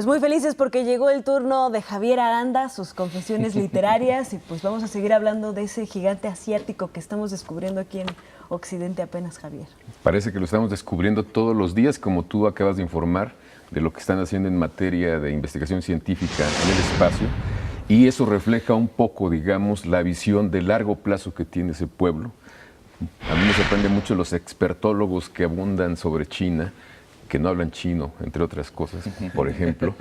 muy felices porque llegó el turno de Javier Aranda, sus confesiones literarias, y pues vamos a seguir hablando de ese gigante asiático que estamos descubriendo aquí en Occidente apenas, Javier. Parece que lo estamos descubriendo todos los días, como tú acabas de informar de lo que están haciendo en materia de investigación científica en el espacio, y eso refleja un poco, digamos, la visión de largo plazo que tiene ese pueblo. A mí me sorprende mucho los expertólogos que abundan sobre China, que no hablan chino, entre otras cosas, por ejemplo,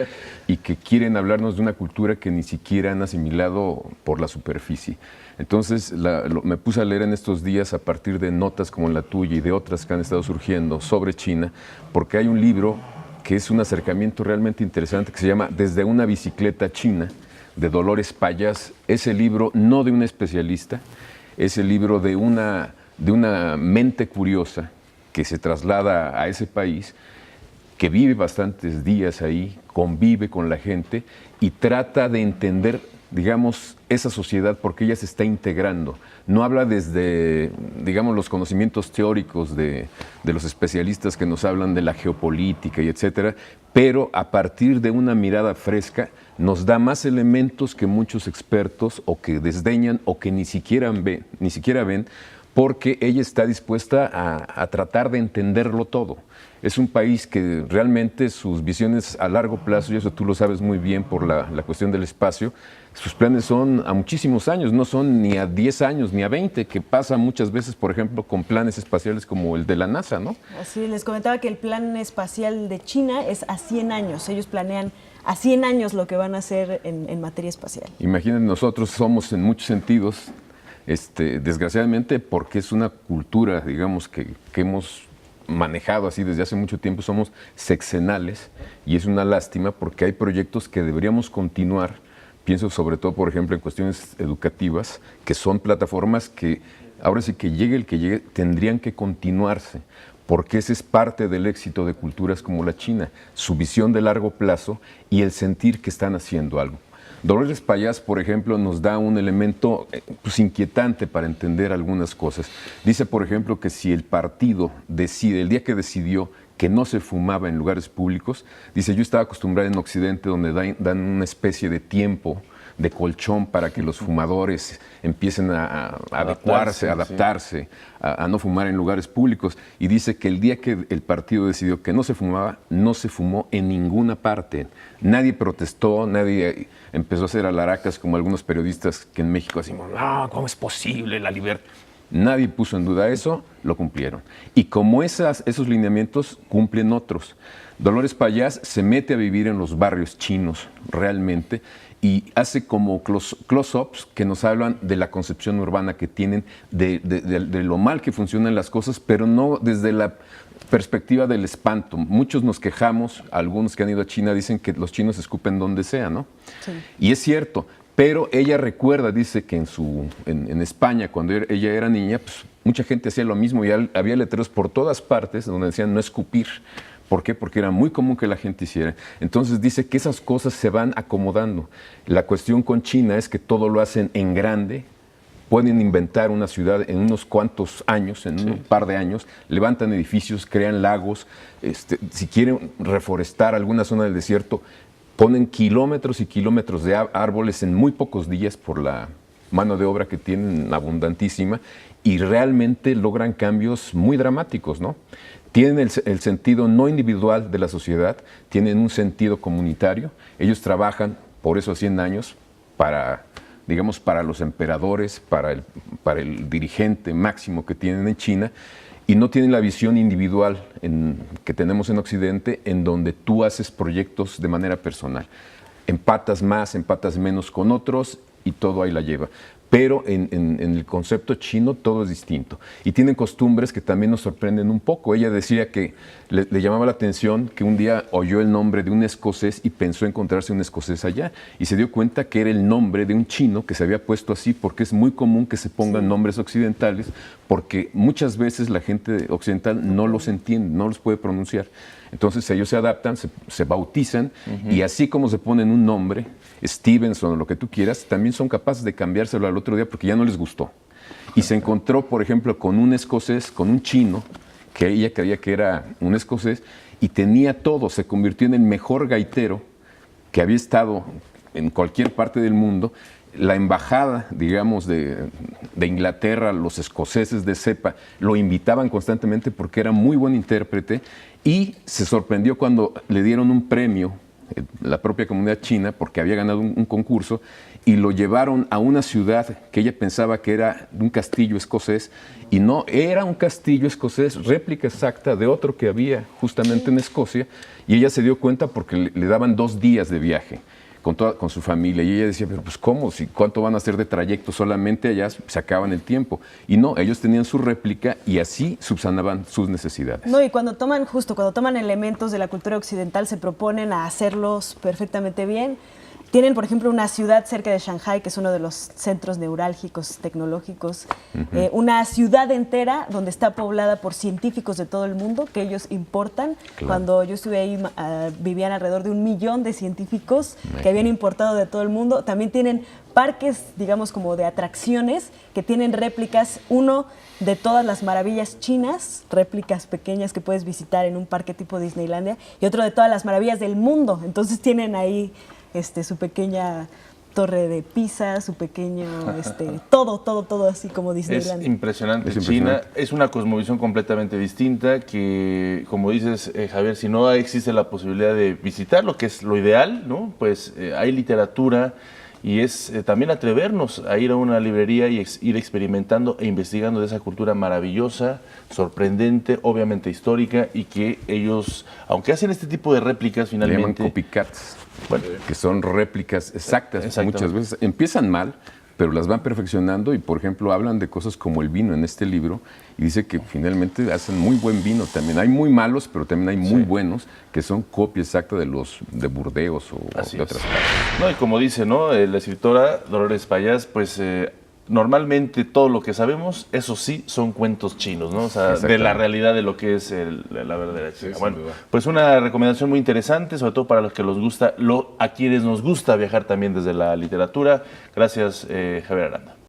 y que quieren hablarnos de una cultura que ni siquiera han asimilado por la superficie. Entonces, me puse a leer en estos días a partir de notas como la tuya y de otras que han estado surgiendo sobre China, porque hay un libro que es un acercamiento realmente interesante que se llama Desde una bicicleta china, de Dolores Payás. Ese libro no de un especialista, es el libro de una mente curiosa que se traslada a ese país, que vive bastantes días ahí, convive con la gente y trata de entender, digamos, esa sociedad porque ella se está integrando. No habla desde, digamos, los conocimientos teóricos de los especialistas que nos hablan de la geopolítica y etcétera, pero a partir de una mirada fresca nos da más elementos que muchos expertos o que desdeñan o que ni siquiera ven, porque ella está dispuesta a tratar de entenderlo todo. Es un país que realmente sus visiones a largo plazo, y eso tú lo sabes muy bien por la cuestión del espacio, sus planes son a muchísimos años, no son ni a 10 años ni a 20, que pasa muchas veces, por ejemplo, con planes espaciales como el de la NASA, ¿no? Así, les comentaba que el plan espacial de China es a 100 años. Ellos planean a 100 años lo que van a hacer en materia espacial. Imaginen, nosotros somos en muchos sentidos, desgraciadamente, porque es una cultura, digamos, que hemos manejado así desde hace mucho tiempo, somos sexenales, y es una lástima porque hay proyectos que deberíamos continuar. Pienso sobre todo, por ejemplo, en cuestiones educativas, que son plataformas que ahora sí que llegue el que llegue, tendrían que continuarse, porque ese es parte del éxito de culturas como la China, su visión de largo plazo y el sentir que están haciendo algo. Dolores Payás, por ejemplo, nos da un elemento inquietante para entender algunas cosas. Dice, por ejemplo, que si el partido decide, el día que decidió que no se fumaba en lugares públicos, dice, yo estaba acostumbrada en Occidente donde dan una especie de tiempo, de colchón para que los fumadores empiecen a adecuarse, adaptarse, a no fumar en lugares públicos. Y dice que el día que el partido decidió que no se fumaba, no se fumó en ninguna parte. Nadie protestó, nadie empezó a hacer alaracas como algunos periodistas que en México decimos, no, ¿cómo es posible la libertad? Nadie puso en duda eso, lo cumplieron. Y como esos lineamientos cumplen otros. Dolores Payás se mete a vivir en los barrios chinos realmente y hace como close-ups que nos hablan de la concepción urbana que tienen, de lo mal que funcionan las cosas, pero no desde la perspectiva del espanto. Muchos nos quejamos, algunos que han ido a China dicen que los chinos escupen donde sea, ¿no? Sí. Y es cierto, pero ella recuerda, dice que en España, cuando ella era niña, pues, mucha gente hacía lo mismo y había letreros por todas partes donde decían no escupir. ¿Por qué? Porque era muy común que la gente hiciera. Entonces dice que esas cosas se van acomodando. La cuestión con China es que todo lo hacen en grande. Pueden inventar una ciudad en unos cuantos años, en un par de años, levantan edificios, crean lagos. Si quieren reforestar alguna zona del desierto, ponen kilómetros y kilómetros de árboles en muy pocos días por la mano de obra que tienen abundantísima y realmente logran cambios muy dramáticos, ¿no? Tienen el sentido no individual de la sociedad, tienen un sentido comunitario. Ellos trabajan, por eso 100 años, para los emperadores, para el dirigente máximo que tienen en China, y no tienen la visión individual que tenemos en Occidente, en donde tú haces proyectos de manera personal. Empatas más, empatas menos con otros, y todo ahí la lleva. Pero en el concepto chino todo es distinto. Y tienen costumbres que también nos sorprenden un poco. Ella decía que le llamaba la atención que un día oyó el nombre de un escocés y pensó encontrarse un escocés allá. Y se dio cuenta que era el nombre de un chino que se había puesto así, porque es muy común que se pongan nombres occidentales, porque muchas veces la gente occidental no los entiende, no los puede pronunciar. Entonces ellos se adaptan, se bautizan, y así como se ponen un nombre, Stevenson o lo que tú quieras, también son capaces de cambiárselo al otro día porque ya no les gustó. Y se encontró, por ejemplo, con un escocés, con un chino, que ella creía que era un escocés, y tenía todo, se convirtió en el mejor gaitero que había estado en cualquier parte del mundo. La embajada, digamos, de Inglaterra, los escoceses de cepa, lo invitaban constantemente porque era muy buen intérprete, y se sorprendió cuando le dieron un premio, la propia comunidad china, porque había ganado un concurso, y lo llevaron a una ciudad que ella pensaba que era un castillo escocés, y no, era un castillo escocés, réplica exacta de otro que había justamente en Escocia, y ella se dio cuenta porque le daban 2 días de viaje con su familia, y ella decía, pero pues ¿cómo? ¿Cuánto van a hacer de trayecto? Solamente allá se acaban el tiempo. Y no, ellos tenían su réplica y así subsanaban sus necesidades. No, y cuando toman elementos de la cultura occidental, se proponen a hacerlos perfectamente bien. Tienen, por ejemplo, una ciudad cerca de Shanghái, que es uno de los centros neurálgicos tecnológicos, una ciudad entera donde está poblada por científicos de todo el mundo que ellos importan. Claro. Cuando yo estuve ahí, vivían alrededor de 1 millón de científicos que habían importado de todo el mundo. También tienen parques, digamos, como de atracciones, que tienen réplicas, uno de todas las maravillas chinas, réplicas pequeñas que puedes visitar en un parque tipo Disneylandia, y otro de todas las maravillas del mundo. Entonces tienen ahí su pequeña torre de Pisa, su pequeño, todo así como Disneyland. Es impresionante. China es una cosmovisión completamente distinta que, como dices, Javier, si no existe la posibilidad de visitar, lo que es lo ideal, ¿no? Pues hay literatura, y es también atrevernos a ir a una librería y ir experimentando e investigando de esa cultura maravillosa, sorprendente, obviamente histórica, y que ellos, aunque hacen este tipo de réplicas, finalmente... Le llaman copycats, bueno, que son réplicas exactas. Muchas veces empiezan mal, pero las van perfeccionando, y por ejemplo hablan de cosas como el vino en este libro, y dice que finalmente hacen muy buen vino también. Hay muy malos, pero también hay muy buenos, que son copia exacta de los de Burdeos o de otras partes. No, y como dice, ¿no?, la escritora Dolores Payás, pues normalmente todo lo que sabemos, eso sí, son cuentos chinos, ¿no? O sea, de la realidad de lo que es la verdadera China. Sí, bueno, pues una recomendación muy interesante, sobre todo para los que les gusta, a quienes nos gusta viajar también desde la literatura. Gracias, Javier Aranda.